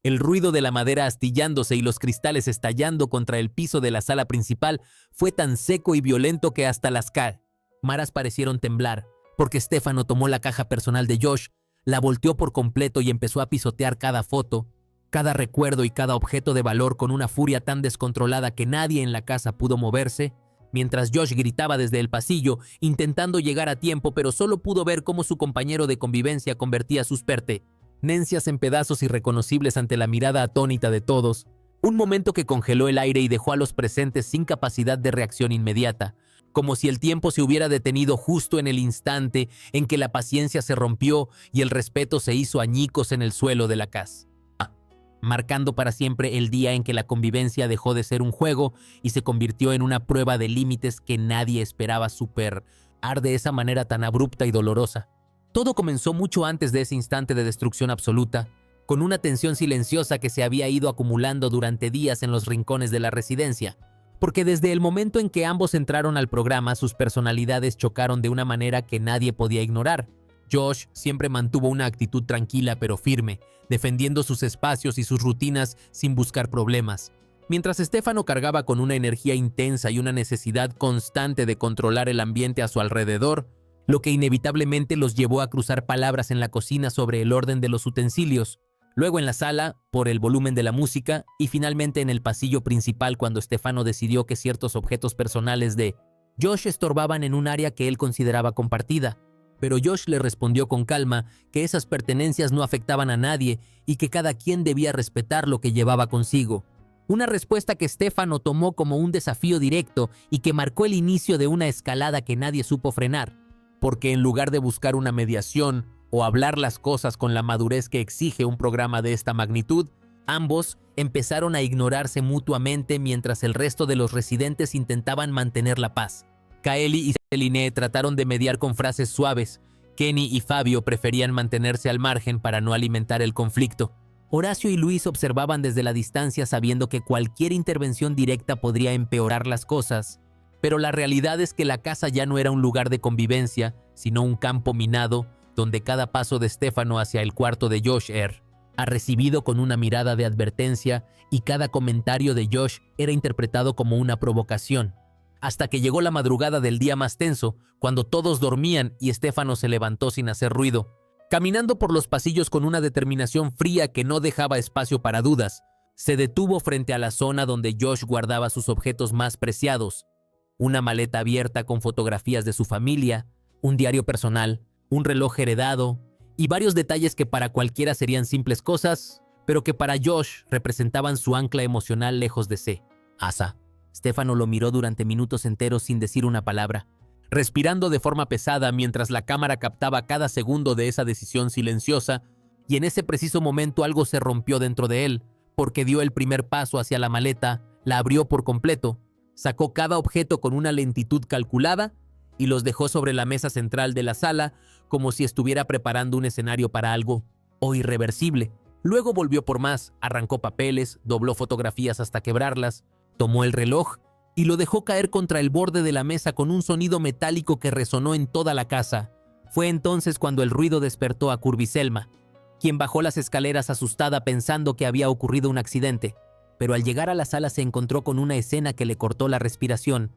El ruido de la madera astillándose y los cristales estallando contra el piso de la sala principal fue tan seco y violento que hasta las cámaras parecieron temblar, porque Stefano tomó la caja personal de Josh, la volteó por completo y empezó a pisotear cada foto, cada recuerdo y cada objeto de valor con una furia tan descontrolada que nadie en la casa pudo moverse, mientras Josh gritaba desde el pasillo, intentando llegar a tiempo, pero solo pudo ver cómo su compañero de convivencia convertía sus pertenencias en pedazos irreconocibles ante la mirada atónita de todos. Un momento que congeló el aire y dejó a los presentes sin capacidad de reacción inmediata, como si el tiempo se hubiera detenido justo en el instante en que la paciencia se rompió y el respeto se hizo añicos en el suelo de la casa, marcando para siempre el día en que la convivencia dejó de ser un juego y se convirtió en una prueba de límites que nadie esperaba superar de esa manera tan abrupta y dolorosa. Todo comenzó mucho antes de ese instante de destrucción absoluta, con una tensión silenciosa que se había ido acumulando durante días en los rincones de la residencia, porque desde el momento en que ambos entraron al programa, sus personalidades chocaron de una manera que nadie podía ignorar. Josh siempre mantuvo una actitud tranquila pero firme, defendiendo sus espacios y sus rutinas sin buscar problemas, mientras Stefano cargaba con una energía intensa y una necesidad constante de controlar el ambiente a su alrededor, lo que inevitablemente los llevó a cruzar palabras en la cocina sobre el orden de los utensilios, luego en la sala, por el volumen de la música, y finalmente en el pasillo principal cuando Stefano decidió que ciertos objetos personales de Josh estorbaban en un área que él consideraba compartida. Pero Josh le respondió con calma que esas pertenencias no afectaban a nadie y que cada quien debía respetar lo que llevaba consigo. Una respuesta que Stefano tomó como un desafío directo y que marcó el inicio de una escalada que nadie supo frenar, porque en lugar de buscar una mediación o hablar las cosas con la madurez que exige un programa de esta magnitud, ambos empezaron a ignorarse mutuamente mientras el resto de los residentes intentaban mantener la paz. Kaeli y Celine trataron de mediar con frases suaves. Kenny y Fabio preferían mantenerse al margen para no alimentar el conflicto. Horacio y Luis observaban desde la distancia sabiendo que cualquier intervención directa podría empeorar las cosas. Pero la realidad es que la casa ya no era un lugar de convivencia, sino un campo minado, donde cada paso de Stefano hacia el cuarto de Josh ha recibido con una mirada de advertencia y cada comentario de Josh era interpretado como una provocación. Hasta que llegó la madrugada del día más tenso, cuando todos dormían y Stefano se levantó sin hacer ruido, caminando por los pasillos con una determinación fría que no dejaba espacio para dudas. Se detuvo frente a la zona donde Josh guardaba sus objetos más preciados, una maleta abierta con fotografías de su familia, un diario personal, un reloj heredado y varios detalles que para cualquiera serían simples cosas, pero que para Josh representaban su ancla emocional lejos de Asa. Stefano lo miró durante minutos enteros sin decir una palabra, respirando de forma pesada mientras la cámara captaba cada segundo de esa decisión silenciosa, y en ese preciso momento algo se rompió dentro de él, porque dio el primer paso hacia la maleta, la abrió por completo, sacó cada objeto con una lentitud calculada y los dejó sobre la mesa central de la sala como si estuviera preparando un escenario para algo irreversible. Luego volvió por más, arrancó papeles, dobló fotografías hasta quebrarlas, tomó el reloj y lo dejó caer contra el borde de la mesa con un sonido metálico que resonó en toda la casa. Fue entonces cuando el ruido despertó a Curviselma, quien bajó las escaleras asustada pensando que había ocurrido un accidente, pero al llegar a la sala se encontró con una escena que le cortó la respiración.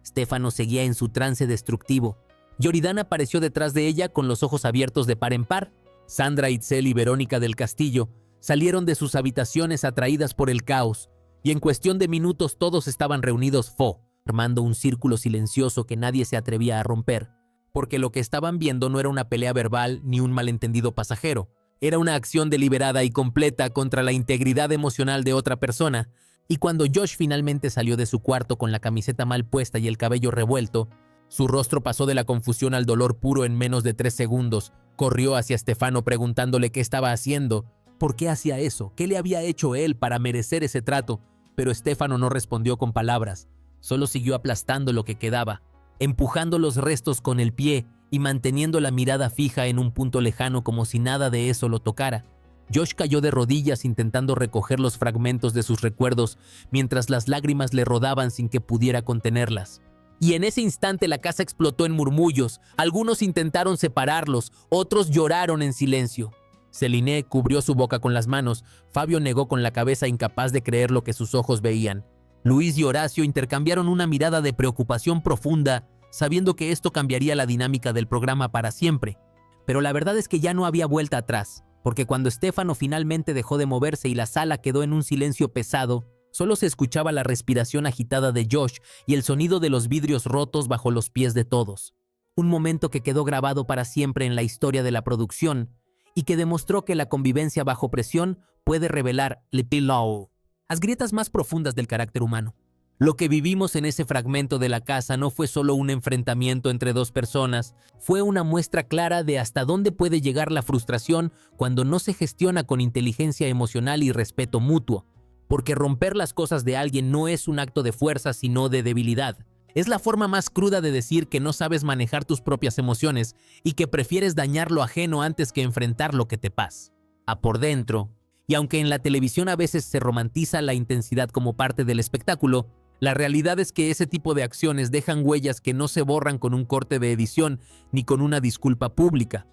Stefano seguía en su trance destructivo. Yoridán apareció detrás de ella con los ojos abiertos de par en par. Sandra, Itzel y Verónica del Castillo salieron de sus habitaciones atraídas por el caos, y en cuestión de minutos todos estaban reunidos formando un círculo silencioso que nadie se atrevía a romper, porque lo que estaban viendo no era una pelea verbal ni un malentendido pasajero, era una acción deliberada y completa contra la integridad emocional de otra persona. Y cuando Josh finalmente salió de su cuarto con la camiseta mal puesta y el cabello revuelto, su rostro pasó de la confusión al dolor puro en menos de 3 segundos. Corrió hacia Stefano preguntándole qué estaba haciendo, por qué hacía eso, qué le había hecho él para merecer ese trato. Pero Stefano no respondió con palabras, solo siguió aplastando lo que quedaba, empujando los restos con el pie y manteniendo la mirada fija en un punto lejano como si nada de eso lo tocara. Josh cayó de rodillas intentando recoger los fragmentos de sus recuerdos mientras las lágrimas le rodaban sin que pudiera contenerlas. Y en ese instante la casa explotó en murmullos, algunos intentaron separarlos, otros lloraron en silencio. Celine cubrió su boca con las manos. Fabio negó con la cabeza, incapaz de creer lo que sus ojos veían. Luis y Horacio intercambiaron una mirada de preocupación profunda, sabiendo que esto cambiaría la dinámica del programa para siempre. Pero la verdad es que ya no había vuelta atrás, porque cuando Stefano finalmente dejó de moverse y la sala quedó en un silencio pesado, solo se escuchaba la respiración agitada de Josh y el sonido de los vidrios rotos bajo los pies de todos. Un momento que quedó grabado para siempre en la historia de la producción y que demostró que la convivencia bajo presión puede revelar le pillow, las grietas más profundas del carácter humano. Lo que vivimos en ese fragmento de la casa no fue solo un enfrentamiento entre dos personas, fue una muestra clara de hasta dónde puede llegar la frustración cuando no se gestiona con inteligencia emocional y respeto mutuo. Porque romper las cosas de alguien no es un acto de fuerza, sino de debilidad. Es la forma más cruda de decir que no sabes manejar tus propias emociones y que prefieres dañar lo ajeno antes que enfrentar lo que te pasa. A por dentro, y aunque en la televisión a veces se romantiza la intensidad como parte del espectáculo, la realidad es que ese tipo de acciones dejan huellas que no se borran con un corte de edición ni con una disculpa pública.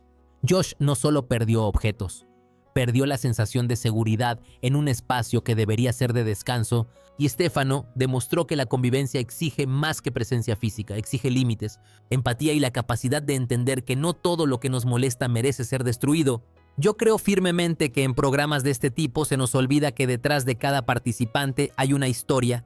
Josh no solo perdió objetos, perdió la sensación de seguridad en un espacio que debería ser de descanso, y Stefano demostró que la convivencia exige más que presencia física, exige límites, empatía y la capacidad de entender que no todo lo que nos molesta merece ser destruido. Yo creo firmemente que en programas de este tipo se nos olvida que detrás de cada participante hay una historia,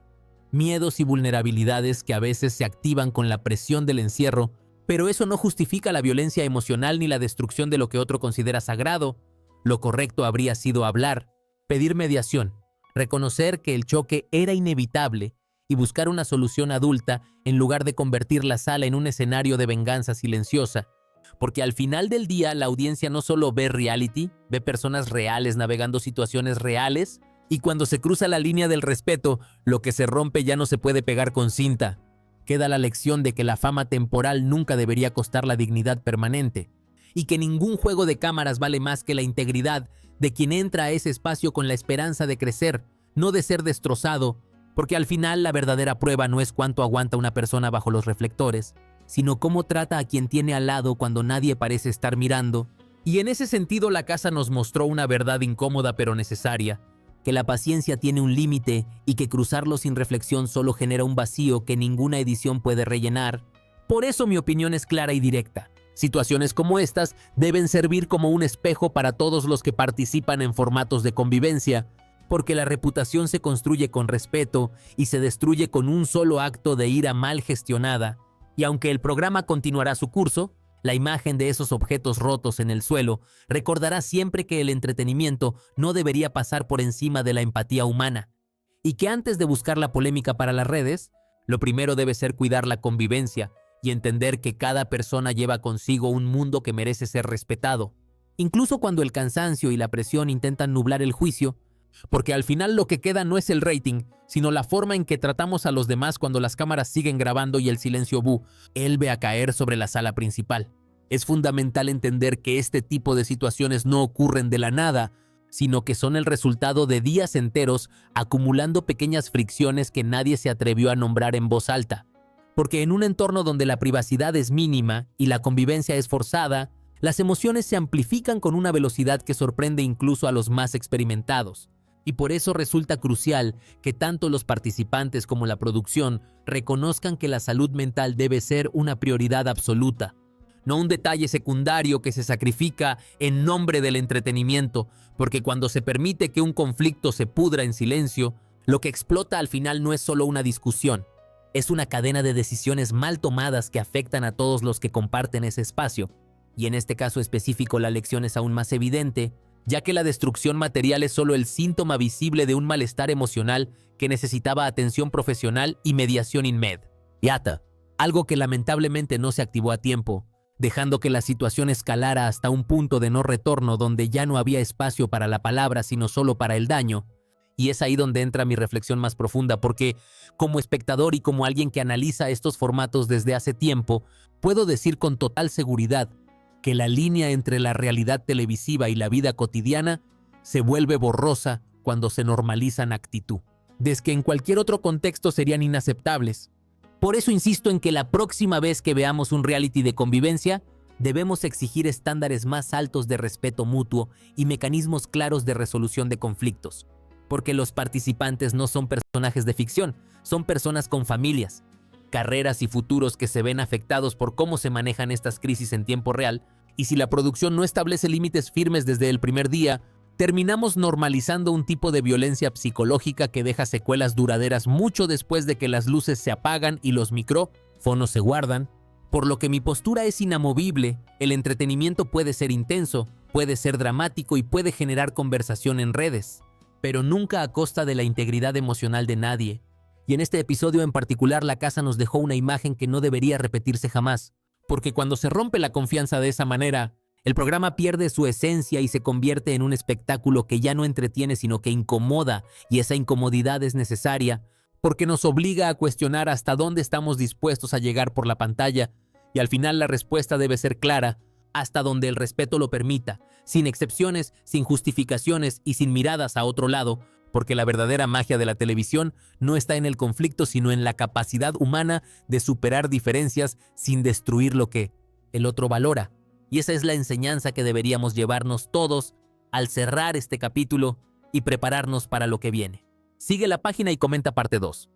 miedos y vulnerabilidades que a veces se activan con la presión del encierro, pero eso no justifica la violencia emocional ni la destrucción de lo que otro considera sagrado. Lo correcto habría sido hablar, pedir mediación, reconocer que el choque era inevitable y buscar una solución adulta en lugar de convertir la sala en un escenario de venganza silenciosa. Porque al final del día la audiencia no solo ve reality, ve personas reales navegando situaciones reales, y cuando se cruza la línea del respeto, lo que se rompe ya no se puede pegar con cinta. Queda la lección de que la fama temporal nunca debería costar la dignidad permanente, y que ningún juego de cámaras vale más que la integridad de quien entra a ese espacio con la esperanza de crecer, no de ser destrozado, porque al final la verdadera prueba no es cuánto aguanta una persona bajo los reflectores, sino cómo trata a quien tiene al lado cuando nadie parece estar mirando. Y en ese sentido la casa nos mostró una verdad incómoda pero necesaria, que la paciencia tiene un límite y que cruzarlo sin reflexión solo genera un vacío que ninguna edición puede rellenar. Por eso mi opinión es clara y directa. Situaciones como estas deben servir como un espejo para todos los que participan en formatos de convivencia, porque la reputación se construye con respeto y se destruye con un solo acto de ira mal gestionada. Y aunque el programa continuará su curso, la imagen de esos objetos rotos en el suelo recordará siempre que el entretenimiento no debería pasar por encima de la empatía humana, y que antes de buscar la polémica para las redes, lo primero debe ser cuidar la convivencia y entender que cada persona lleva consigo un mundo que merece ser respetado, incluso cuando el cansancio y la presión intentan nublar el juicio, porque al final lo que queda no es el rating, sino la forma en que tratamos a los demás cuando las cámaras siguen grabando y el silencio vuelve a caer sobre la sala principal. Es fundamental entender que este tipo de situaciones no ocurren de la nada, sino que son el resultado de días enteros acumulando pequeñas fricciones que nadie se atrevió a nombrar en voz alta. Porque en un entorno donde la privacidad es mínima y la convivencia es forzada, las emociones se amplifican con una velocidad que sorprende incluso a los más experimentados. Y por eso resulta crucial que tanto los participantes como la producción reconozcan que la salud mental debe ser una prioridad absoluta, no un detalle secundario que se sacrifica en nombre del entretenimiento, porque cuando se permite que un conflicto se pudra en silencio, lo que explota al final no es solo una discusión, es una cadena de decisiones mal tomadas que afectan a todos los que comparten ese espacio. Y en este caso específico la lección es aún más evidente, ya que la destrucción material es solo el síntoma visible de un malestar emocional que necesitaba atención profesional y mediación inmediata, algo que lamentablemente no se activó a tiempo, dejando que la situación escalara hasta un punto de no retorno donde ya no había espacio para la palabra sino solo para el daño. Y es ahí donde entra mi reflexión más profunda, porque como espectador y como alguien que analiza estos formatos desde hace tiempo, puedo decir con total seguridad que la línea entre la realidad televisiva y la vida cotidiana se vuelve borrosa cuando se normalizan actitud, desde que en cualquier otro contexto serían inaceptables. Por eso insisto en que la próxima vez que veamos un reality de convivencia, Debemos exigir estándares más altos de respeto mutuo y mecanismos claros de resolución de conflictos, porque los participantes no son personajes de ficción, son personas con familias, carreras y futuros que se ven afectados por cómo se manejan estas crisis en tiempo real, y si la producción no establece límites firmes desde el primer día, terminamos normalizando un tipo de violencia psicológica que deja secuelas duraderas mucho después de que las luces se apagan y los micrófonos se guardan. Por lo que mi postura es inamovible, el entretenimiento puede ser intenso, puede ser dramático y puede generar conversación en redes, pero nunca a costa de la integridad emocional de nadie. Y en este episodio en particular la casa nos dejó una imagen que no debería repetirse jamás, porque cuando se rompe la confianza de esa manera, el programa pierde su esencia y se convierte en un espectáculo que ya no entretiene sino que incomoda, y esa incomodidad es necesaria porque nos obliga a cuestionar hasta dónde estamos dispuestos a llegar por la pantalla, y al final la respuesta debe ser clara, hasta donde el respeto lo permita, sin excepciones, sin justificaciones y sin miradas a otro lado, porque la verdadera magia de la televisión no está en el conflicto sino en la capacidad humana de superar diferencias sin destruir lo que el otro valora. Y esa es la enseñanza que deberíamos llevarnos todos al cerrar este capítulo y prepararnos para lo que viene. Sigue la página y comenta parte 2.